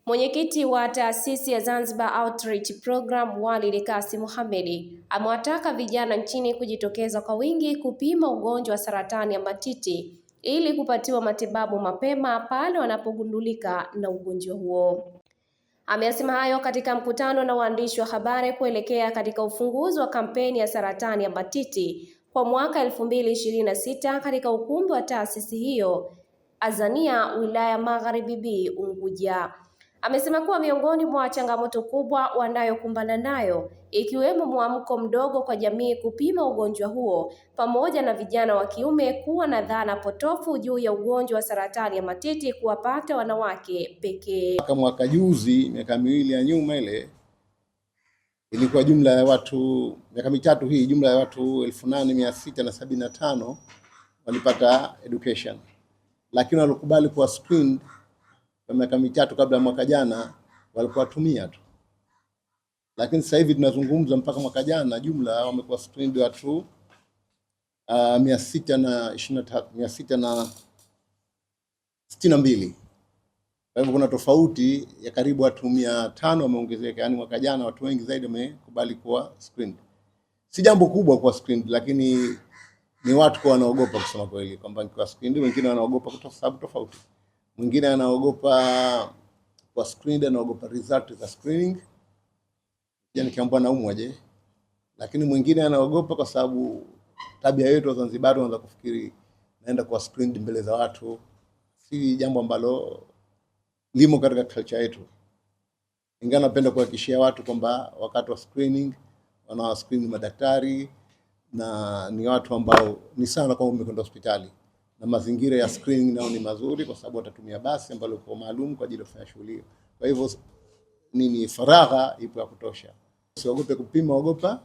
Mwenyekiti wa taasisi ya Zanzibar Outreach Program Walid Kasim Mohamed amewataka vijana nchini kujitokeza kwa wingi kupima ugonjwa wa saratani ya matiti ili kupatiwa matibabu mapema pale wanapogundulika na ugonjwa huo. Ameyasema hayo katika mkutano na waandishi wa habari kuelekea katika ufunguzi wa kampeni ya saratani ya matiti kwa mwaka 2026 katika ukumbi wa taasisi hiyo Azania, wilaya Magharibi B, Unguja. Amesema kuwa miongoni mwa changamoto kubwa wanayokumbana nayo ikiwemo mwamko mdogo kwa jamii kupima ugonjwa huo pamoja na vijana wa kiume kuwa na dhana potofu juu ya ugonjwa wa saratani ya matiti kuwapata wanawake pekee. Mwaka juzi, miaka miwili ya nyuma ile, ilikuwa jumla ya watu, miaka mitatu hii, jumla ya watu 8675 walipata education, lakini walikubali kuwa screened kwa miaka mitatu kabla ya mwaka jana walikuwa tumia tu. Lakini sasa hivi tunazungumza mpaka mwaka jana jumla wamekuwa screened watu 662. Kwa hivyo kuna tofauti ya karibu watu 500 wameongezeka, yani mwaka jana watu wengi zaidi wamekubali kuwa screened. Si jambo kubwa kuwa screened, lakini ni watu kwa wanaogopa kusema kweli kwamba kwa screened, wengine wanaogopa kwa sababu tofauti. Mwingine anaogopa kwa screened, anaogopa result za screening, yani kiambwa naumwaje. Lakini mwingine anaogopa kwa sababu tabia yetu wa Zanzibar wanaanza kufikiri naenda kwa screened mbele za watu, si jambo ambalo limo katika culture yetu. Ingawa napenda kuhakikishia watu kwamba wakati wa screening wana screen madaktari na ni watu ambao ni sana kama umekwenda hospitali, na mazingira ya screening nao ni mazuri kwa sababu watatumia basi ambalo kwa maalum kwa ajili ya kufanya shughuli hiyo. Kwa hivyo faragha ipo ya kutosha. Usiogope kupima, ogopa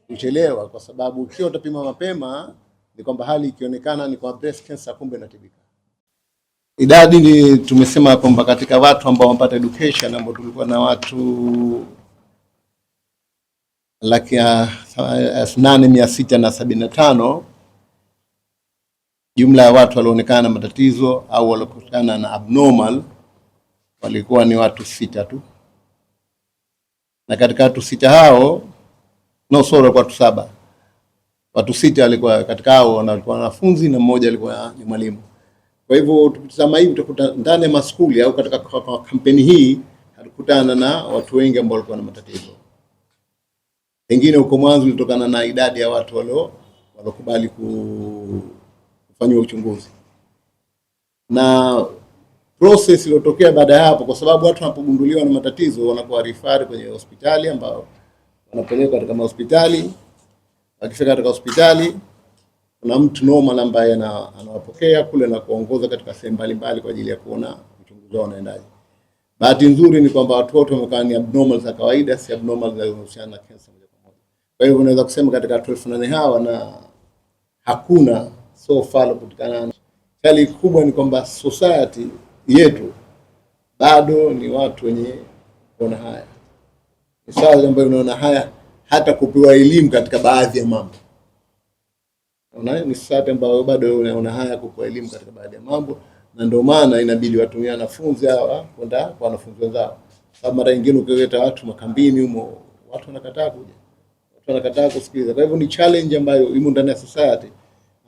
kuchelewa, kwa sababu ukiwa utapima mapema ni kwamba hali ikionekana ni kwa breast cancer, kumbe inatibika. Idadi ni tumesema kwamba katika watu ambao wamepata education ambao tulikuwa na watu 8675, jumla ya watu walioonekana na matatizo au waliokutana na abnormal walikuwa ni watu 6 tu, na katika watu 6 hao kwa watu 7. Watu 6 walikuwa katika hao walikuwa wanafunzi na mmoja alikuwa ni mwalimu. Kwa hivyo tukitazama hivi utakuta ndani ya maskuli au katika kampeni hii hatukutana na watu wengi ambao walikuwa na matatizo. Pengine huko mwanzo ilitokana na idadi ya watu waliokubali kufanywa uchunguzi. Na process iliyotokea baada ya hapo, kwa sababu watu wanapogunduliwa na matatizo wanakuwa refer kwenye hospitali ambao wanapelekwa katika hospitali. Wakifika katika hospitali kuna mtu normal ambaye anawapokea kule na kuongoza katika sehemu mbalimbali kwa ajili ya kuona uchunguzi wao unaendaje. Bahati nzuri ni kwamba watu wote wamekaa ni abnormal za kawaida, si abnormal zinazohusiana na cancer moja kwa moja. Kwa hivyo unaweza kusema katika 12 hawa na hakuna so far kutikana. Hali kubwa ni kwamba society yetu bado ni watu wenye kuona haya. Ni sawa ambayo unaona haya hata kupewa elimu katika baadhi ya mambo. Ni sasa ambao bado unaona haya kupewa elimu katika baadhi ya mambo, na ndio maana inabidi watumie wanafunzi hawa kwenda kwa wanafunzi wenzao. Sababu mara nyingine ukileta watu makambini humo watu wanakataa kuja. Watu wanakataa kusikiliza. Kwa hivyo ni challenge ambayo imo ndani ya society,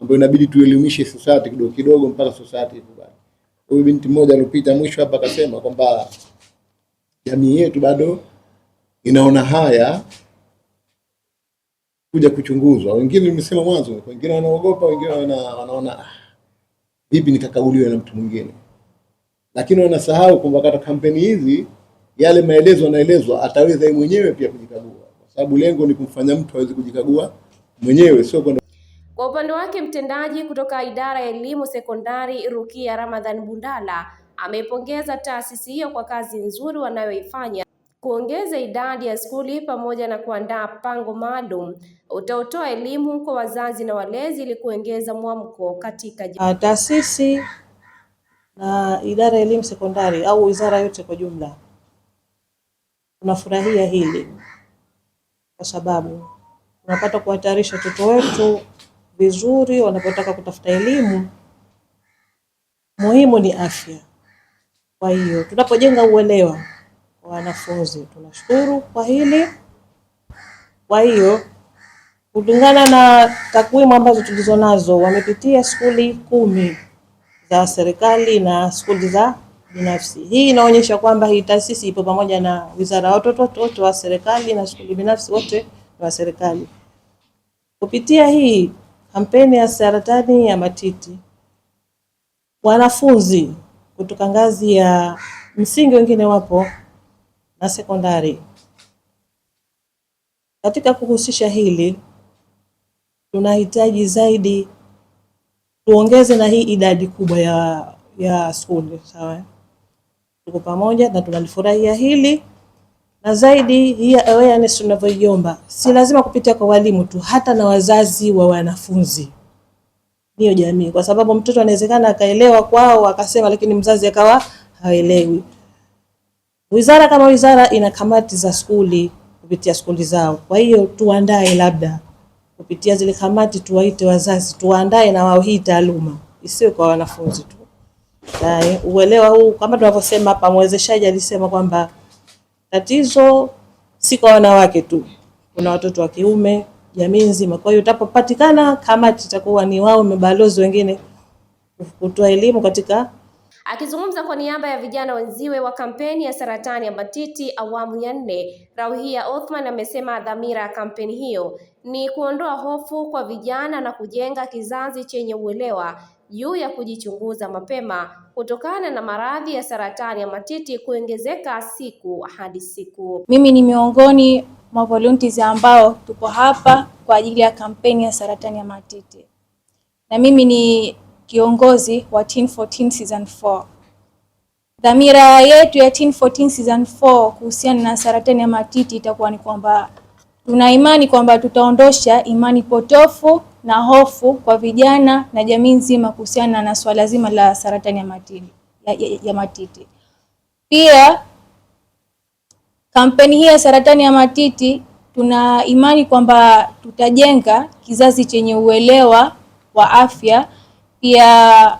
ambayo inabidi tuelimishe society kidogo kidogo mpaka society ikubali. Huyu binti mmoja alipita mwisho hapa akasema kwamba jamii yetu bado inaona haya kuja kuchunguzwa. Wengine nimesema mwanzo, wengine wanaogopa, wengine wanaona vipi nikakauliwa na mtu mwingine. Lakini wanasahau kwamba katika kampeni hizi yale maelezo yanaelezwa ataweza yeye mwenyewe pia kujikagua, kwa sababu lengo ni kumfanya mtu aweze kujikagua mwenyewe, sio kwenda. Kwa upande wake mtendaji kutoka idara ya elimu sekondari Rukia Ramadhan Bundala ameipongeza taasisi hiyo kwa kazi nzuri wanayoifanya kuongeza idadi ya skuli pamoja na kuandaa pango maalum utaotoa elimu kwa wazazi na walezi ili kuongeza mwamko katika taasisi na idara ya elimu sekondari au wizara yote kwa jumla. Tunafurahia hili kwa sababu tunapata kuhatarisha watoto wetu vizuri wanapotaka kutafuta elimu. Muhimu ni afya. Kwa hiyo tunapojenga uelewa kwa wanafunzi, tunashukuru kwa hili. Kwa hiyo kulingana na takwimu ambazo tulizonazo, wamepitia skuli 10 za serikali na skuli za binafsi. Hii inaonyesha kwamba hii taasisi ipo pamoja na wizara, watoto wote wa serikali na skuli binafsi wote wa serikali. Kupitia hii kampeni ya saratani ya matiti, wanafunzi kutoka ngazi ya msingi, wengine wapo na sekondari, katika kuhusisha hili tunahitaji zaidi tuongeze na hii idadi kubwa ya skuli. Sawa, tuko pamoja na tunalifurahia hili, na zaidi hii awareness tunavyoiomba si lazima kupitia kwa walimu tu, hata na wazazi wa wanafunzi, hiyo jamii, kwa sababu mtoto anawezekana akaelewa kwao akasema, lakini mzazi akawa haelewi. Wizara kama wizara ina kamati za skuli kupitia skuli zao, kwa hiyo tuandae labda kupitia zile kamati, tuwaite wazazi, tuandae na wao hii taaluma, isiwe kwa wanafunzi tu. Uelewa huu kama tunavyosema hapa, mwezeshaji alisema kwamba tatizo si kwa wanawake tu, kuna watoto wa kiume, jamii nzima. Kwa hiyo utapopatikana kamati, itakuwa ni wao mabalozi wengine kutoa elimu katika. Akizungumza kwa niaba ya vijana wenziwe wa kampeni ya saratani ya matiti awamu ya 4, Rauhia Othman amesema dhamira ya kampeni hiyo ni kuondoa hofu kwa vijana na kujenga kizazi chenye uelewa juu ya kujichunguza mapema kutokana na maradhi ya saratani ya matiti kuongezeka siku hadi siku. Mimi ni miongoni mwa volunteers ambao tupo hapa kwa ajili ya kampeni ya saratani ya matiti, na mimi ni kiongozi wa Teen 14 Season 4. Dhamira yetu ya Teen 14 Season 4 kuhusiana na saratani ya matiti itakuwa ni kwamba tuna imani kwamba tutaondosha imani potofu na hofu kwa vijana na jamii nzima kuhusiana na swala zima la saratani ya matiti. Pia kampeni hii ya saratani ya matiti tuna imani kwamba tutajenga kizazi chenye uelewa wa afya, pia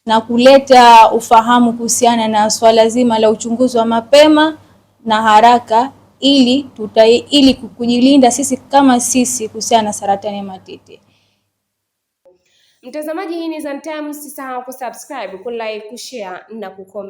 na kuleta ufahamu kuhusiana na swala zima la uchunguzi wa mapema na haraka ili kujilinda sisi kama sisi kuhusiana na saratani ya matiti. Mtazamaji, hii ni Zantime, usisahau kusubscribe, kulike, kushare na kucomment.